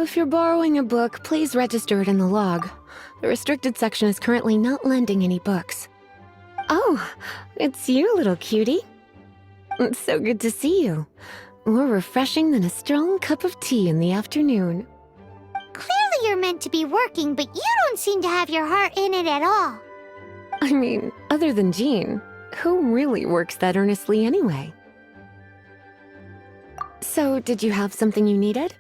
if you're borrowing a book, please register it in the log. The restricted section is currently not lending any books. Oh, it's you, little cutie. It's so good to see you. More refreshing than a strong cup of tea in the afternoon. Clearly you're meant to be working, but you don't seem to have your heart in it at all. I mean, other than Jean, who really works that earnestly anyway? So, did you have something you needed?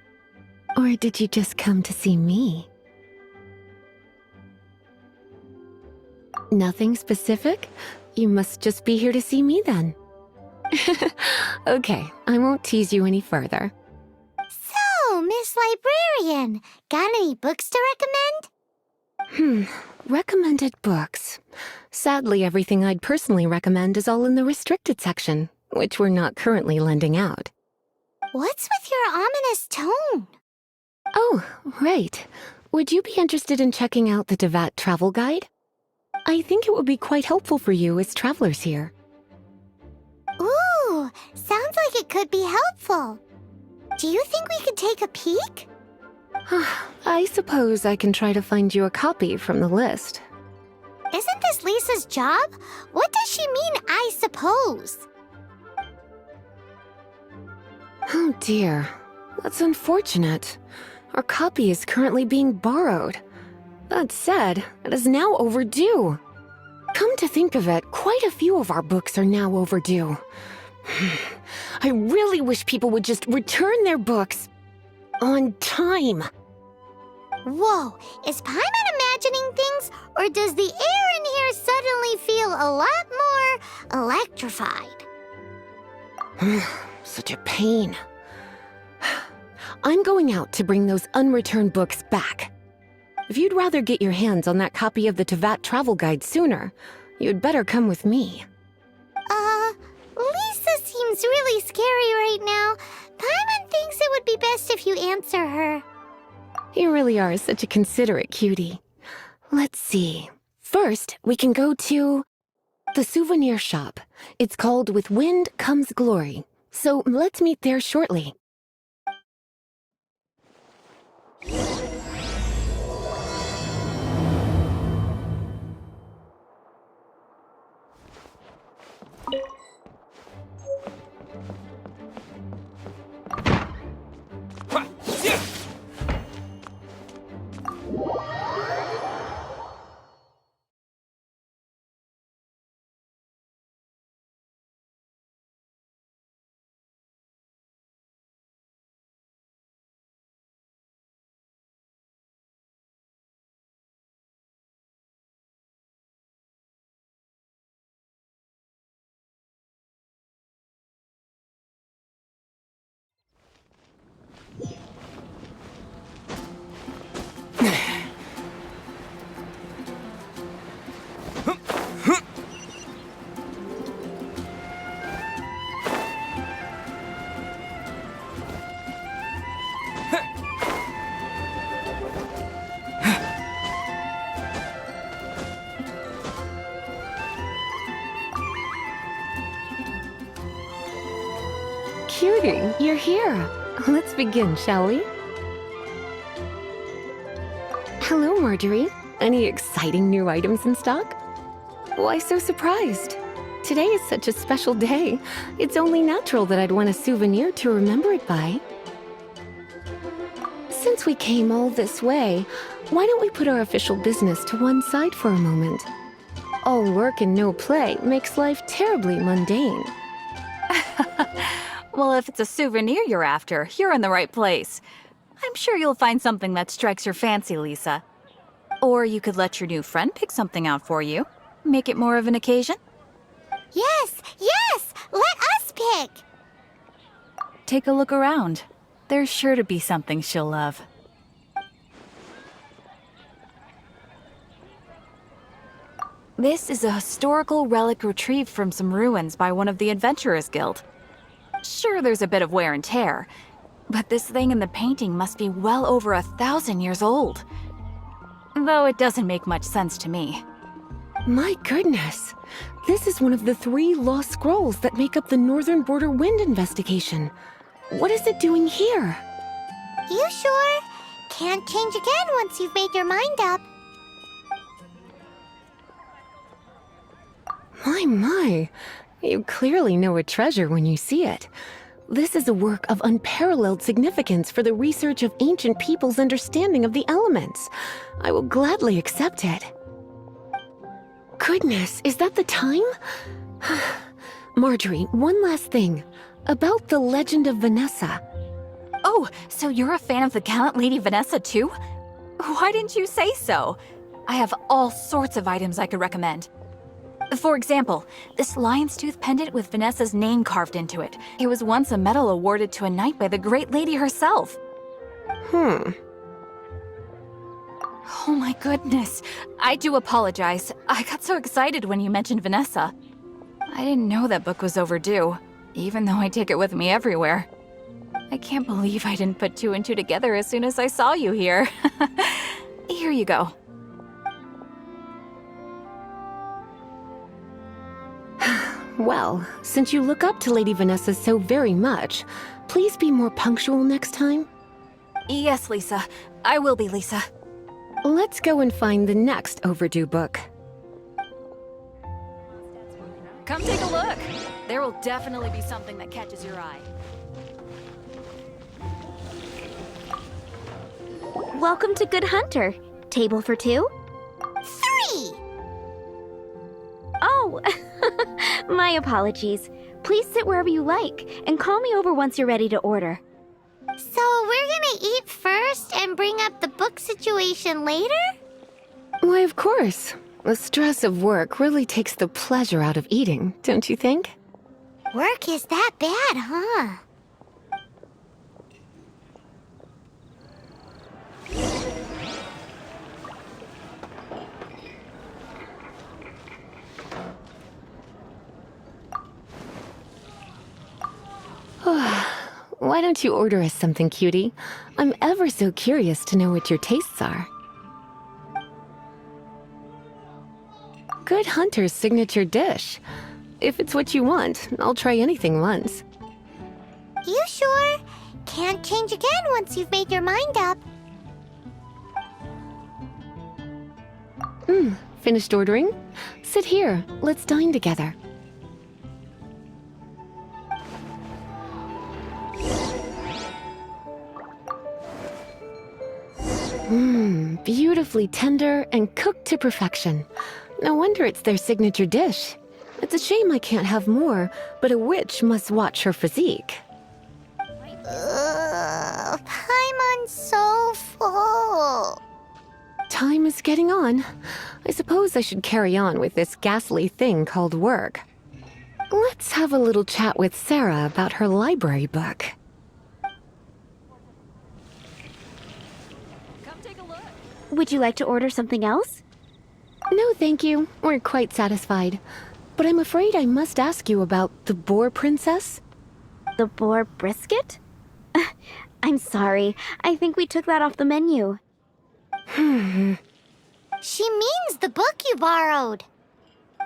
Or did you just come to see me? Nothing specific? You must just be here to see me then. Okay, I won't tease you any further. So, Miss Librarian, got any books to recommend? Recommended books. Sadly, everything I'd personally recommend is all in the restricted section, which we're not currently lending out. What's with your ominous tone? Oh, right. Would you be interested in checking out the Tevat travel guide? I think it would be quite helpful for you as travelers here. Ooh, sounds like it could be helpful. Do you think we could take a peek? I suppose I can try to find you a copy from the list. Isn't this Lisa's job? What does she mean, I suppose? Oh dear, that's unfortunate. Our copy is currently being borrowed. That said, it is now overdue. Come to think of it, quite a few of our books are now overdue. I really wish people would just return their books on time. Whoa, is Paimon imagining things, or does the air in here suddenly feel a lot more electrified? Such a pain. I'm going out to bring those unreturned books back. If you'd rather get your hands on that copy of the Tevat travel guide sooner, you'd better come with me. Lisa seems really scary right now. Paimon thinks it would be best if you answer her. You really are such a considerate cutie. Let's see. First, we can go to the souvenir shop. It's called With Wind Comes Glory. So let's meet there shortly. Cutie, you're here. Let's begin, shall we? Hello, Marjorie. Any exciting new items in stock? Why so surprised? Today is such a special day. It's only natural that I'd want a souvenir to remember it by. Since we came all this way, why don't we put our official business to one side for a moment? All work and no play makes life terribly mundane. Well, if it's a souvenir you're after, you're in the right place. I'm sure you'll find something that strikes your fancy, Lisa. Or you could let your new friend pick something out for you. Make it more of an occasion. Yes, yes! Let us pick! Take a look around. There's sure to be something she'll love. This is a historical relic retrieved from some ruins by one of the Adventurers Guild. Sure, there's a bit of wear and tear, but this thing in the painting must be well over 1,000 years old. Though it doesn't make much sense to me. My goodness! This is one of the 3 lost scrolls that make up the Northern Border Wind investigation. What is it doing here? You sure? Can't change again once you've made your mind up. My. You clearly know a treasure when you see it. This is a work of unparalleled significance for the research of ancient people's understanding of the elements. I will gladly accept it. Goodness, is that the time? Marjorie, one last thing. About the legend of Vanessa. Oh, so you're a fan of the gallant Lady Vanessa too? Why didn't you say so? I have all sorts of items I could recommend. For example, this lion's tooth pendant with Vanessa's name carved into it. It was once a medal awarded to a knight by the great lady herself. Oh my goodness. I do apologize. I got so excited when you mentioned Vanessa. I didn't know that book was overdue, even though I take it with me everywhere. I can't believe I didn't put two and two together as soon as I saw you here. Here you go. Well, since you look up to Lady Vanessa so very much, please be more punctual next time. Yes, Lisa. I will be, Lisa. Let's go and find the next overdue book. Come take a look. There will definitely be something that catches your eye. Welcome to Good Hunter. Table for two? 3! Oh, my apologies. Please sit wherever you like, and call me over once you're ready to order. So we're gonna eat first and bring up the book situation later? Why, of course. The stress of work really takes the pleasure out of eating, don't you think? Work is that bad, huh? Why don't you order us something, cutie? I'm ever so curious to know what your tastes are. Good Hunter's signature dish. If it's what you want, I'll try anything once. You sure? Can't change again once you've made your mind up. Finished ordering? Sit here. Let's dine together. Beautifully tender and cooked to perfection. No wonder it's their signature dish. It's a shame I can't have more, but a witch must watch her physique. Paimon's so full. Time is getting on. I suppose I should carry on with this ghastly thing called work. Let's have a little chat with Sarah about her library book. Would you like to order something else? No, thank you. We're quite satisfied. But I'm afraid I must ask you about the boar princess. The boar brisket? I'm sorry. I think we took that off the menu. She means the book you borrowed.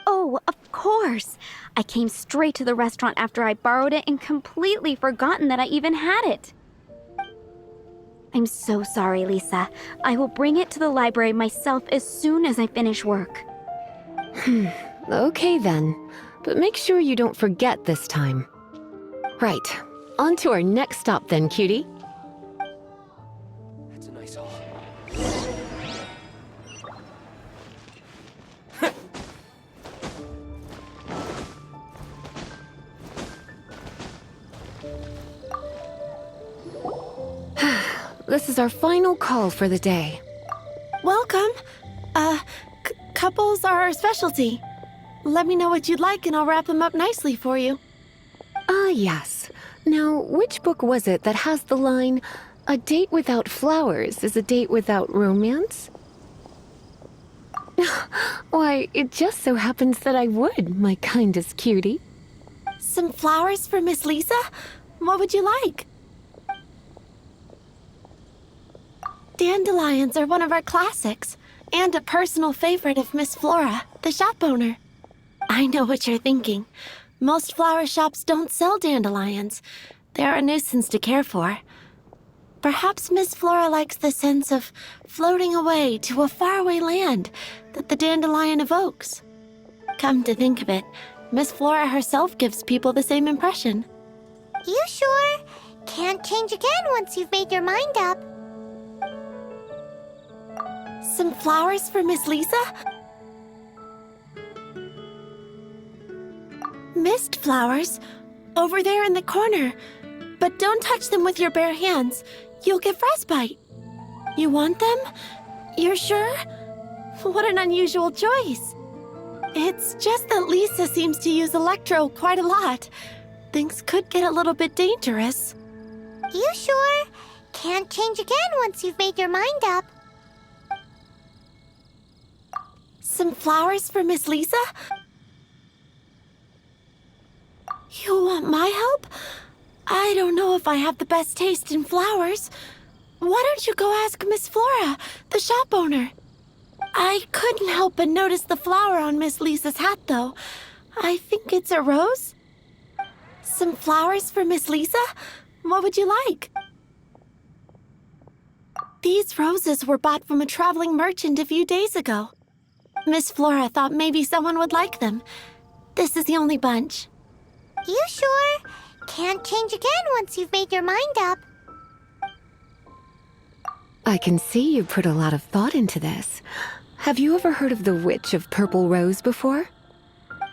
Oh, of course. I came straight to the restaurant after I borrowed it and completely forgotten that I even had it. I'm so sorry, Lisa. I will bring it to the library myself as soon as I finish work. Okay then. But make sure you don't forget this time. Right. On to our next stop then, cutie. That's a nice haul. This is our final call for the day. Welcome. Couples are our specialty. Let me know what you'd like and I'll wrap them up nicely for you. Yes. Now, which book was it that has the line, "A date without flowers is a date without romance"? Why, it just so happens that I would, my kindest cutie. Some flowers for Miss Lisa? What would you like? Dandelions are one of our classics, and a personal favorite of Miss Flora, the shop owner. I know what you're thinking. Most flower shops don't sell dandelions. They're a nuisance to care for. Perhaps Miss Flora likes the sense of floating away to a faraway land that the dandelion evokes. Come to think of it, Miss Flora herself gives people the same impression. You sure? Can't change again once you've made your mind up. Some flowers for Miss Lisa? Mist flowers? Over there in the corner. But don't touch them with your bare hands. You'll get frostbite. You want them? You're sure? What an unusual choice. It's just that Lisa seems to use Electro quite a lot. Things could get a little bit dangerous. You sure? Can't change again once you've made your mind up. Some flowers for Miss Lisa? You want my help? I don't know if I have the best taste in flowers. Why don't you go ask Miss Flora, the shop owner? I couldn't help but notice the flower on Miss Lisa's hat, though. I think it's a rose. Some flowers for Miss Lisa? What would you like? These roses were bought from a traveling merchant a few days ago. Miss Flora thought maybe someone would like them. This is the only bunch. You sure? Can't change again once you've made your mind up. I can see you put a lot of thought into this. Have you ever heard of the Witch of Purple Rose before?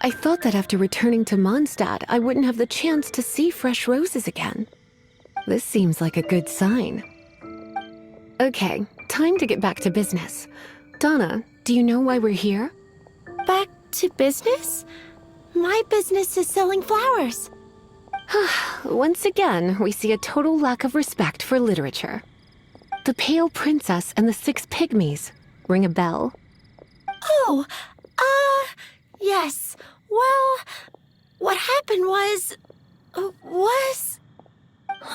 I thought that after returning to Mondstadt, I wouldn't have the chance to see fresh roses again. This seems like a good sign. Okay, time to get back to business. Donna, do you know why we're here? Back to business? My business is selling flowers. Once again, we see a total lack of respect for literature. The Pale Princess and the Six Pygmies. Ring a bell? Oh, yes. Well, what happened was...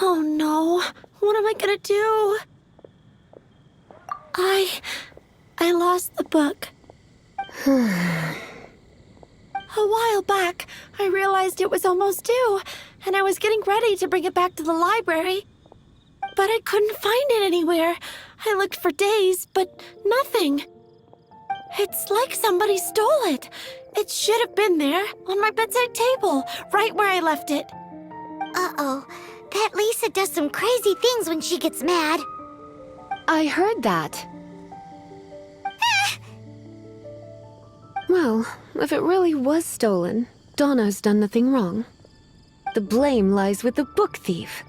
Oh no, what am I gonna do? I lost the book. A while back, I realized it was almost due, and I was getting ready to bring it back to the library. But I couldn't find it anywhere. I looked for days, but nothing. It's like somebody stole it. It should have been there, on my bedside table, right where I left it. Uh-oh. That Lisa does some crazy things when she gets mad. I heard that. Well, if it really was stolen, Donna's done nothing wrong. The blame lies with the book thief.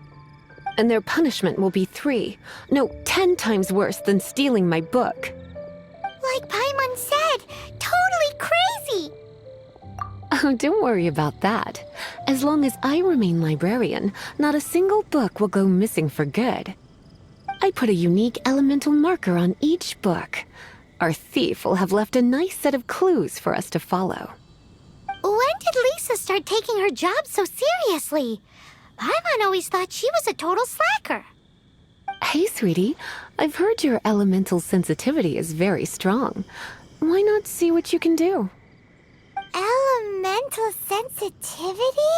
And their punishment will be 10 times worse than stealing my book. Like Paimon said, totally crazy! Oh, don't worry about that. As long as I remain librarian, not a single book will go missing for good. I put a unique elemental marker on each book. Our thief will have left a nice set of clues for us to follow. When did Lisa start taking her job so seriously? Paimon always thought she was a total slacker. Hey, sweetie, I've heard your elemental sensitivity is very strong. Why not see what you can do? Elemental sensitivity?